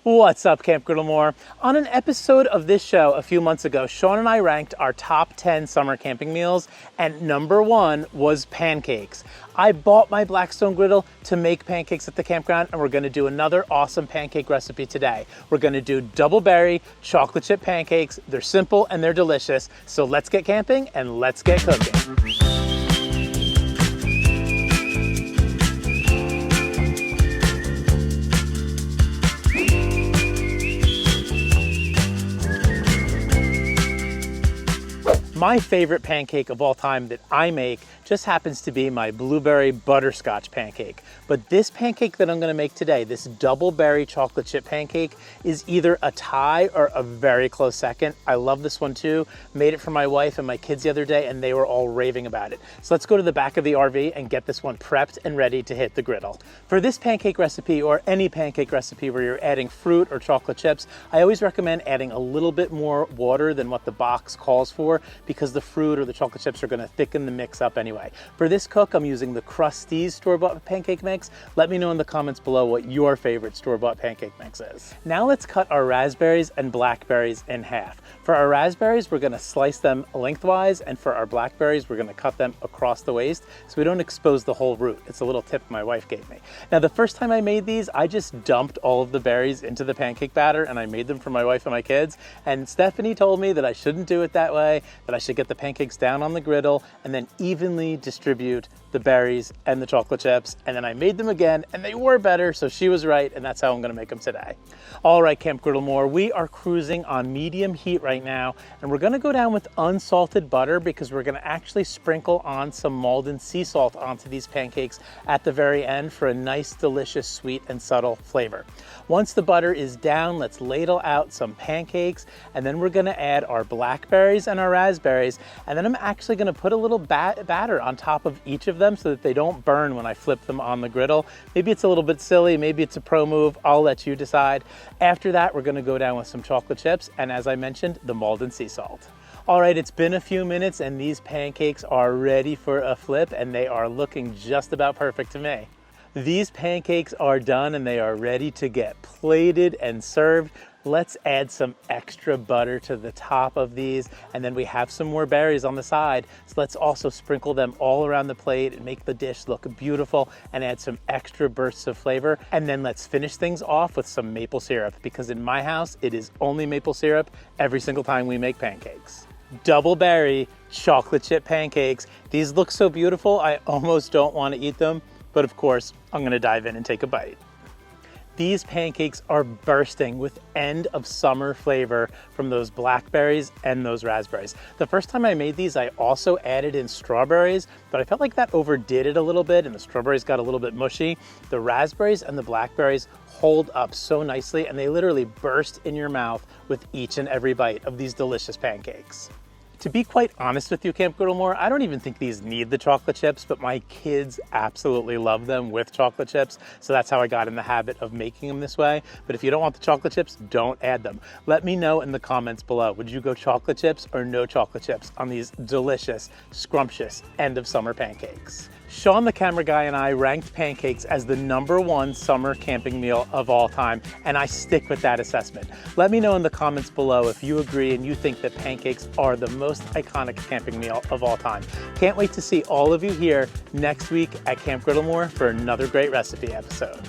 What's up, Camp Griddle? On an episode of this show a few months ago, Sean and I ranked our top 10 summer camping meals, and number 1 was pancakes. I bought my Blackstone griddle to make pancakes at the campground, and we're gonna do another awesome pancake recipe today. We're gonna do double berry chocolate chip pancakes. They're simple and they're delicious. So let's get camping and let's get cooking. My favorite pancake of all time that I make just happens to be my blueberry butterscotch pancake. But this pancake that I'm gonna make today, this double berry chocolate chip pancake, is either a tie or a very close second. I love this one too. Made it for my wife and my kids the other day and they were all raving about it. So let's go to the back of the RV and get this one prepped and ready to hit the griddle. For this pancake recipe, or any pancake recipe where you're adding fruit or chocolate chips, I always recommend adding a little bit more water than what the box calls for, because the fruit or the chocolate chips are gonna thicken the mix up anyway. For this cook, I'm using the Krusteaz store-bought pancake mix. Let me know in the comments below what your favorite store-bought pancake mix is. Now let's cut our raspberries and blackberries in half. For our raspberries, we're gonna slice them lengthwise, and for our blackberries, we're gonna cut them across the waist so we don't expose the whole root. It's a little tip my wife gave me. Now, the first time I made these, I just dumped all of the berries into the pancake batter and I made them for my wife and my kids. And Stephanie told me that I shouldn't do it that way, that I should get the pancakes down on the griddle and then evenly distribute the berries and the chocolate chips. And then I made them again and they were better, so she was right, and that's how I'm gonna make them today. All right, Camp Griddle, we are cruising on medium heat right now, and we're gonna go down with unsalted butter because we're gonna actually sprinkle on some Maldon Sea Salt onto these pancakes at the very end for a nice, delicious, sweet and subtle flavor. Once the butter is down, let's ladle out some pancakes, and then we're gonna add our blackberries and our raspberries, and then I'm actually gonna put a little batter on top of each of them so that they don't burn when I flip them on the griddle. Maybe it's a little bit silly, maybe it's a pro move, I'll let you decide. After that, we're gonna go down with some chocolate chips, and as I mentioned, the Maldon Sea Salt. All right, it's been a few minutes and these pancakes are ready for a flip, and they are looking just about perfect to me. These pancakes are done and they are ready to get plated and served. Let's add some extra butter to the top of these, and then we have some more berries on the side. So let's also sprinkle them all around the plate and make the dish look beautiful and add some extra bursts of flavor. And then let's finish things off with some maple syrup, because in my house, it is only maple syrup every single time we make pancakes. Double berry chocolate chip pancakes. These look so beautiful, I almost don't want to eat them, but of course, I'm gonna dive in and take a bite. These pancakes are bursting with end of summer flavor from those blackberries and those raspberries. The first time I made these, I also added in strawberries, but I felt like that overdid it a little bit and the strawberries got a little bit mushy. The raspberries and the blackberries hold up so nicely, and they literally burst in your mouth with each and every bite of these delicious pancakes. To be quite honest with you, Camp Griddle, I don't even think these need the chocolate chips, but my kids absolutely love them with chocolate chips. So that's how I got in the habit of making them this way. But if you don't want the chocolate chips, don't add them. Let me know in the comments below. Would you go chocolate chips or no chocolate chips on these delicious, scrumptious end of summer pancakes? Sean, the camera guy, and I ranked pancakes as the #1 summer camping meal of all time, and I stick with that assessment. Let me know in the comments below if you agree and you think that pancakes are the most iconic camping meal of all time. Can't wait to see all of you here next week at Camp Griddle for another great recipe episode.